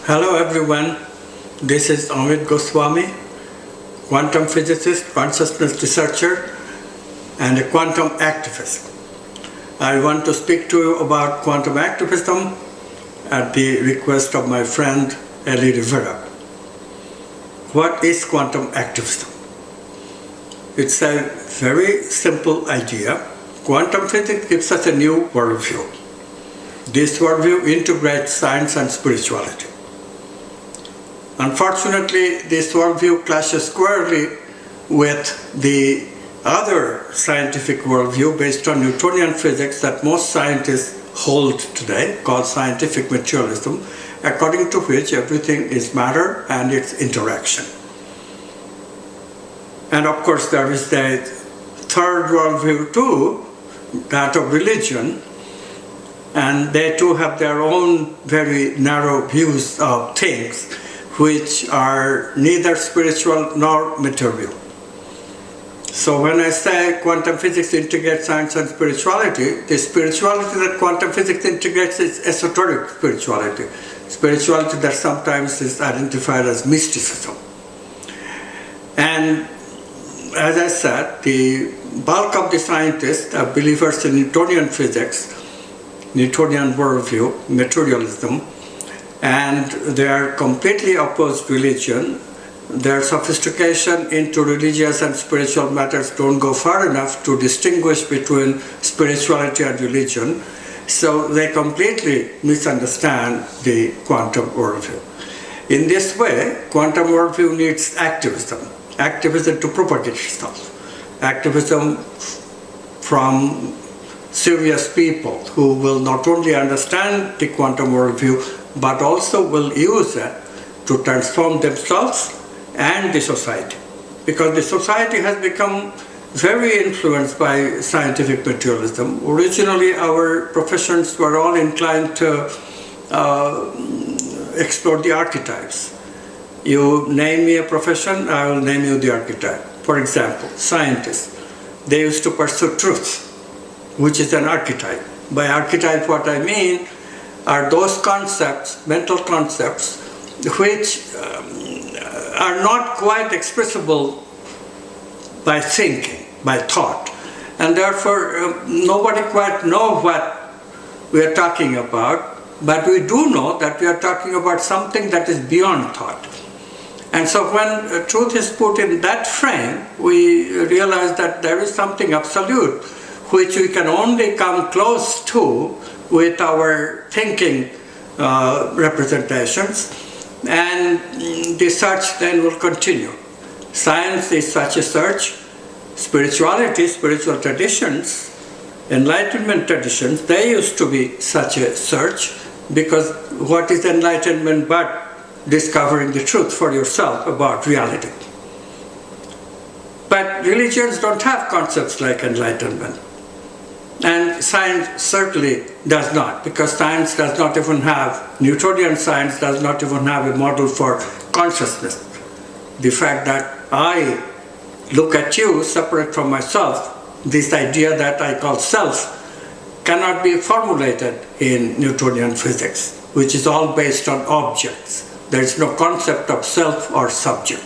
Hello everyone, this is Amit Goswami, quantum physicist, consciousness researcher and a quantum activist. I want to speak to you about quantum activism at the request of my friend Eli Rivera. What is quantum activism? It's a very simple idea. Quantum physics gives us a new worldview. This worldview integrates science and spirituality. Unfortunately, this worldview clashes squarely with the other scientific worldview based on Newtonian physics that most scientists hold today, called scientific materialism, according to which everything is matter and its interaction. And of course, there is the third worldview too, that of religion, and they too have their own very narrow views of things, which are neither spiritual nor material. So when I say quantum physics integrates science and spirituality, the spirituality that quantum physics integrates is esoteric spirituality, spirituality that sometimes is identified as mysticism. And as I said, the bulk of the scientists are believers in Newtonian physics, Newtonian worldview, materialism, and they are completely opposed religion. Their sophistication into religious and spiritual matters don't go far enough to distinguish between spirituality and religion, so they completely misunderstand the quantum worldview. In this way, quantum worldview needs activism to propagate itself. Activism from serious people who will not only understand the quantum worldview, but also will use it to transform themselves and the society. Because the society has become very influenced by scientific materialism. Originally, our professions were all inclined to explore the archetypes. You name me a profession, I will name you the archetype. For example, scientists, they used to pursue truth, which is an archetype. By archetype, what I mean are those concepts, mental concepts, which are not quite expressible by thinking, by thought. And therefore, nobody quite knows what we are talking about, but we do know that we are talking about something that is beyond thought. And so when truth is put in that frame, we realize that there is something absolute, which we can only come close to with our thinking representations, and the search then will continue. Science is such a search, spirituality, spiritual traditions, enlightenment traditions, they used to be such a search, because what is enlightenment but discovering the truth for yourself about reality? But religions don't have concepts like enlightenment. And science certainly does not, because science does not even have, Newtonian science does not even have a model for consciousness. The fact that I look at you separate from myself, this idea that I call self, cannot be formulated in Newtonian physics, which is all based on objects. There is no concept of self or subject.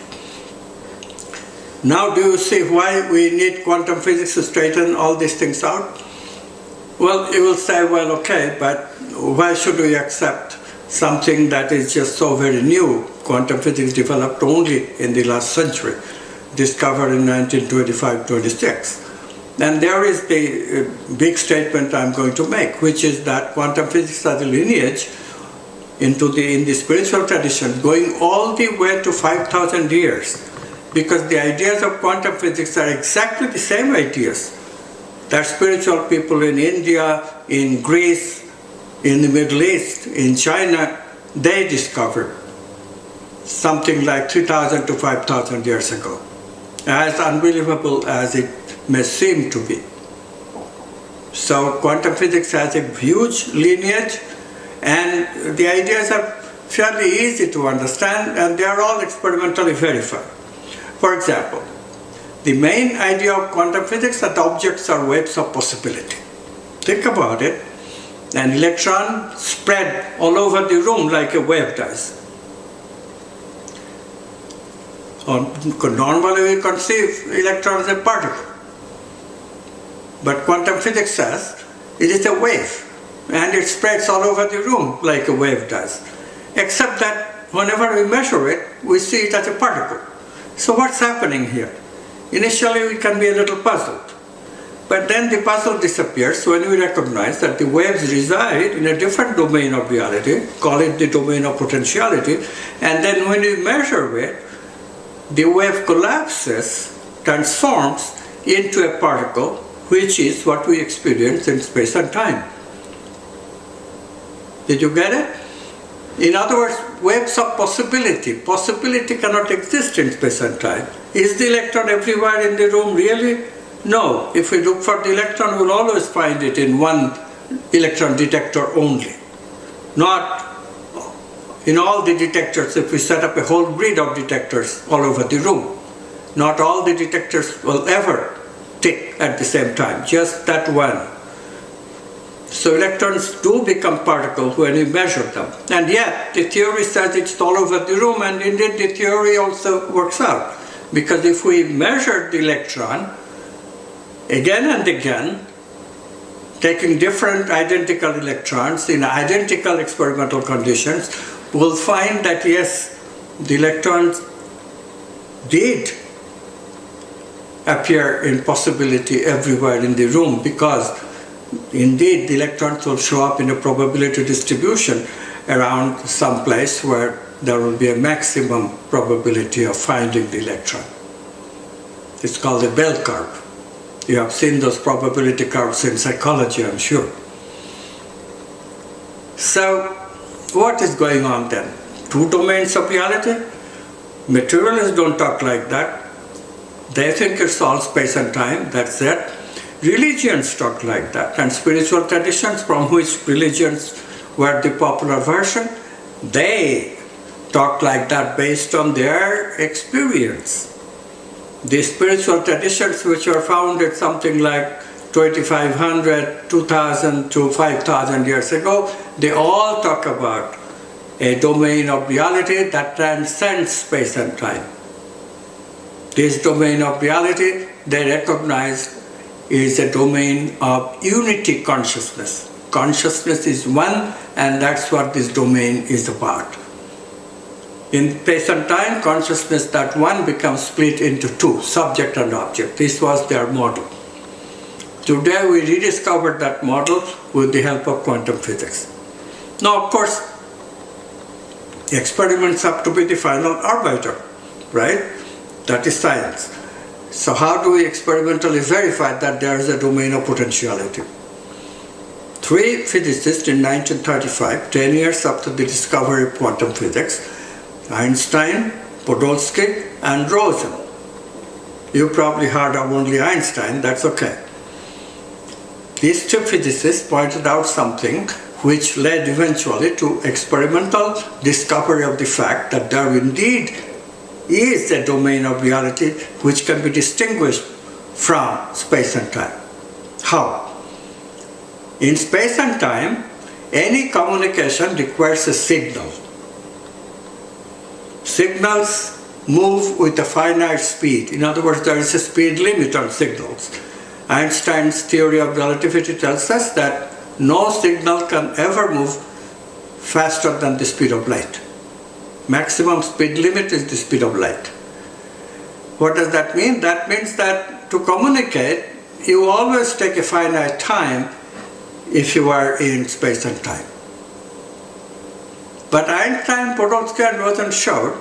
Now do you see why we need quantum physics to straighten all these things out? Well, you will say, well, okay, but why should we accept something that is just so very new? Quantum physics developed only in the last century, discovered in 1925-26. And there is the big statement I'm going to make, which is that quantum physics has a lineage in the spiritual tradition going all the way to 5,000 years, because the ideas of quantum physics are exactly the same ideas that spiritual people in India, in Greece, in the Middle East, in China, they discovered something like 3,000 to 5,000 years ago, as unbelievable as it may seem to be. So quantum physics has a huge lineage, and the ideas are fairly easy to understand, and they are all experimentally verified. For example, the main idea of quantum physics is that objects are waves of possibility. Think about it. An electron spread all over the room like a wave does. Normally we conceive electron as a particle. But quantum physics says it is a wave, and it spreads all over the room like a wave does. Except that whenever we measure it, we see it as a particle. So what's happening here? Initially we can be a little puzzled. But then the puzzle disappears when we recognize that the waves reside in a different domain of reality, call it the domain of potentiality, and then when we measure it, the wave collapses, transforms into a particle, which is what we experience in space and time. Did you get it? In other words, waves of possibility. Possibility cannot exist in space and time. Is the electron everywhere in the room really? No. If we look for the electron, we'll always find it in one electron detector only. Not in all the detectors. If we set up a whole grid of detectors all over the room, not all the detectors will ever tick at the same time, just that one. So electrons do become particles when we measure them. And yet, the theory says it's all over the room, and indeed the theory also works out. Because if we measure the electron again and again, taking different identical electrons in identical experimental conditions, we'll find that yes, the electrons did appear in possibility everywhere in the room, because indeed the electrons will show up in a probability distribution around some place where there will be a maximum probability of finding the electron. It's called the bell curve. You have seen those probability curves in psychology, I'm sure. So what is going on then? Two domains of reality? Materialists don't talk like that. They think it's all space and time, that's it. Religions talk like that, and spiritual traditions, from which religions were the popular version, they talk like that based on their experience. The spiritual traditions, which were founded something like 2500, 2000 to 5000 years ago, they all talk about a domain of reality that transcends space and time. This domain of reality, they recognize, is a domain of unity consciousness. Consciousness is one, and that's what this domain is about. In space and time, consciousness, that one, becomes split into two, subject and object. This was their model. Today we rediscovered that model with the help of quantum physics. Now, of course, experiments have to be the final arbiter, right? That is science. So how do we experimentally verify that there is a domain of potentiality? Three physicists in 1935, 10 years after the discovery of quantum physics, Einstein, Podolsky, and Rosen. You probably heard of only Einstein, that's okay. These two physicists pointed out something which led eventually to experimental discovery of the fact that there indeed is a domain of reality which can be distinguished from space and time. How? In space and time, any communication requires a signal. Signals move with a finite speed. In other words, there is a speed limit on signals. Einstein's theory of relativity tells us that no signal can ever move faster than the speed of light. Maximum speed limit is the speed of light. What does that mean? That means that to communicate, you always take a finite time if you are in space and time. But Einstein, Podolsky, and Rosen showed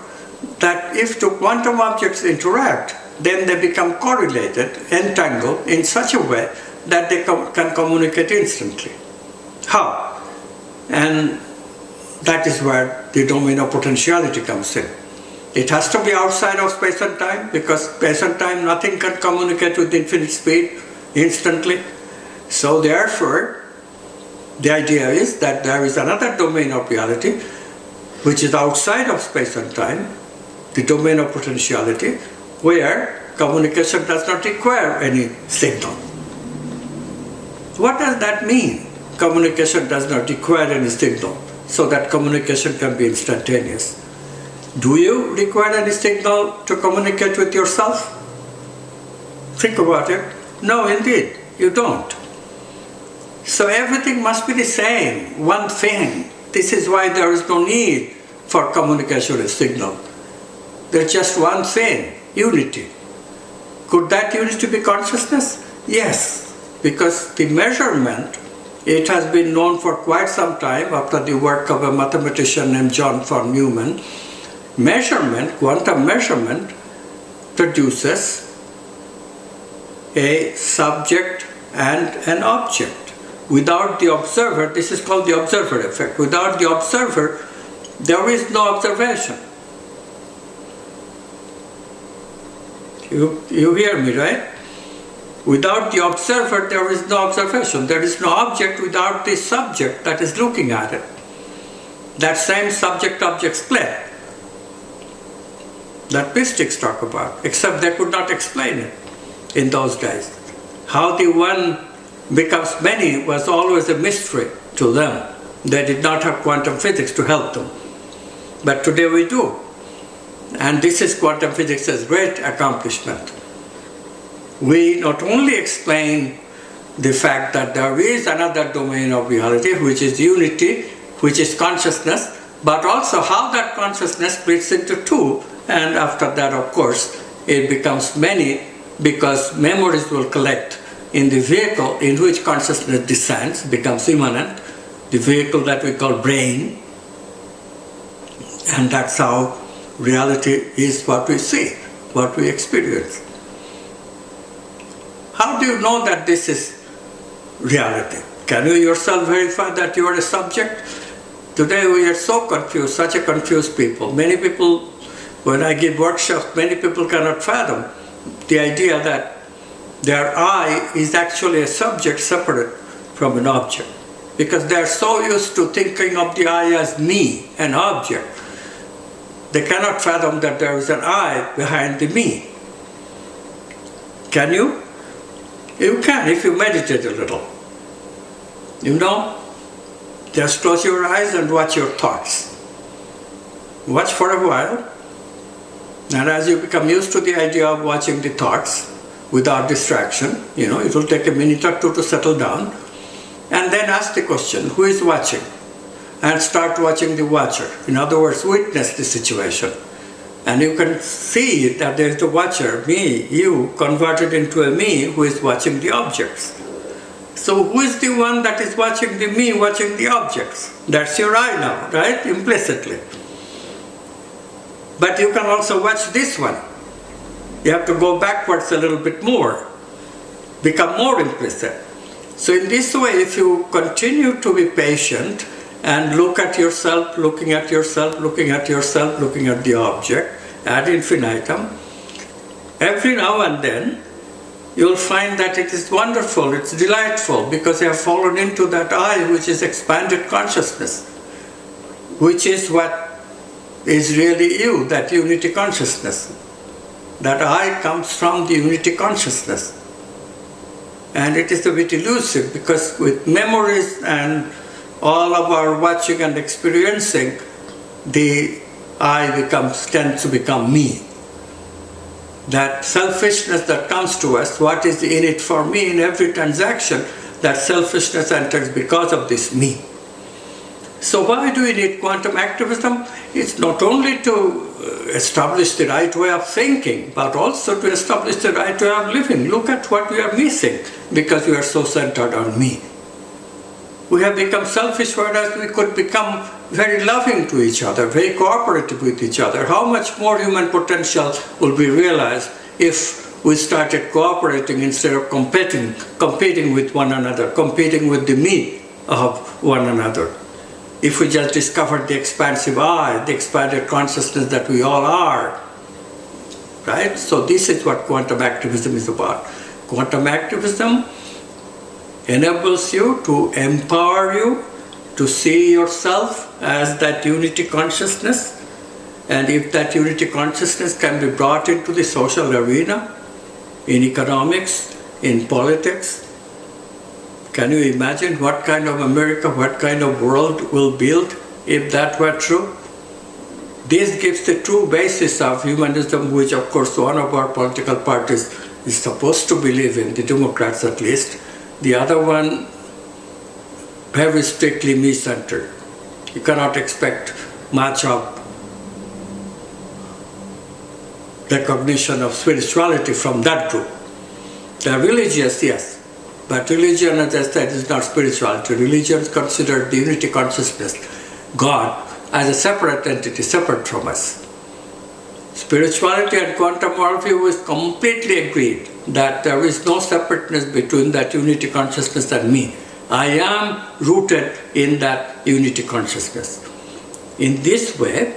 that if two quantum objects interact, then they become correlated, entangled in such a way that they can communicate instantly. How? And that is where the domain of potentiality comes in. It has to be outside of space and time, because space and time, nothing can communicate with infinite speed instantly. So therefore, the idea is that there is another domain of reality which is outside of space and time, the domain of potentiality, where communication does not require any signal. What does that mean? Communication does not require any signal, so that communication can be instantaneous. Do you require any signal to communicate with yourself? Think about it. No, indeed, you don't. So everything must be the same, one thing. This is why there is no need for communication with signal. There's just one thing, unity. Could that unity be consciousness? Yes, because the measurement, it has been known for quite some time after the work of a mathematician named John von Neumann. Measurement, quantum measurement, produces a subject and an object. Without the observer, this is called the observer effect. Without the observer, there is no observation. You hear me, right? Without the observer, there is no observation. There is no object without the subject that is looking at it. That same subject-object split that mystics talk about, except they could not explain it in those days. How the one becomes many was always a mystery to them. They did not have quantum physics to help them. But today we do. And this is quantum physics' great accomplishment. We not only explain the fact that there is another domain of reality, which is unity, which is consciousness, but also how that consciousness splits into two, and after that, of course, it becomes many, because memories will collect in the vehicle in which consciousness descends, becomes immanent, the vehicle that we call brain, and that's how reality is what we see, what we experience. How do you know that this is reality? Can you yourself verify that you are a subject? Today we are so confused, such a confused people. Many people, when I give workshops, many people cannot fathom the idea that their I is actually a subject separate from an object. Because they are so used to thinking of the I as me, an object. They cannot fathom that there is an I behind the me. Can you? You can if you meditate a little. You know? Just close your eyes and watch your thoughts. Watch for a while. And as you become used to the idea of watching the thoughts without distraction, it will take a minute or two to settle down. And then ask the question, who is watching? And start watching the watcher. In other words, witness the situation. And you can see that there is the watcher, me, you, converted into a me who is watching the objects. So who is the one that is watching the me, watching the objects? That's your I now, right? Implicitly. But you can also watch this one. You have to go backwards a little bit more, become more implicit. So in this way, if you continue to be patient and look at yourself, looking at yourself, looking at yourself, looking at the object ad infinitum, every now and then you'll find that it is wonderful, it's delightful, because you have fallen into that I, which is expanded consciousness, which is what is really you, that unity consciousness. That I comes from the unity consciousness. And it is a bit elusive, because with memories and all of our watching and experiencing, the I tends to become me. That selfishness that comes to us, what is in it for me in every transaction, that selfishness enters because of this me. So why do we need quantum activism? It's not only to establish the right way of thinking, but also to establish the right way of living. Look at what we are missing because we are so centered on me. We have become selfish, whereas we could become very loving to each other, very cooperative with each other. How much more human potential will be realized if we started cooperating instead of competing with one another, competing with the me of one another. If we just discovered the expansive I, the expanded consciousness that we all are, right? So this is what quantum activism is about. Quantum activism enables you to empower you to see yourself as that unity consciousness, and if that unity consciousness can be brought into the social arena, in economics, in politics, can you imagine what kind of America, what kind of world we'll build if that were true? This gives the true basis of humanism, which of course one of our political parties is supposed to believe in, the Democrats at least. The other one, very strictly me-centered. You cannot expect much of recognition of spirituality from that group. They are religious, yes, but religion, as I said, is not spirituality. Religion is considered the unity consciousness, God, as a separate entity, separate from us. Spirituality and quantum worldview is completely agreed that there is no separateness between that unity consciousness and me. I am rooted in that unity consciousness. In this way,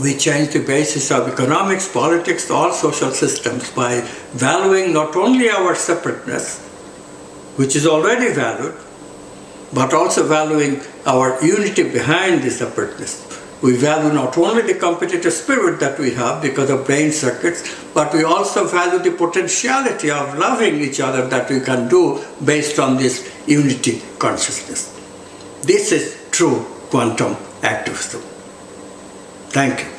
we change the basis of economics, politics, all social systems by valuing not only our separateness, which is already valued, but also valuing our unity behind the separateness. We value not only the competitive spirit that we have because of brain circuits, but we also value the potentiality of loving each other that we can do based on this unity consciousness. This is true quantum activism. Thank you.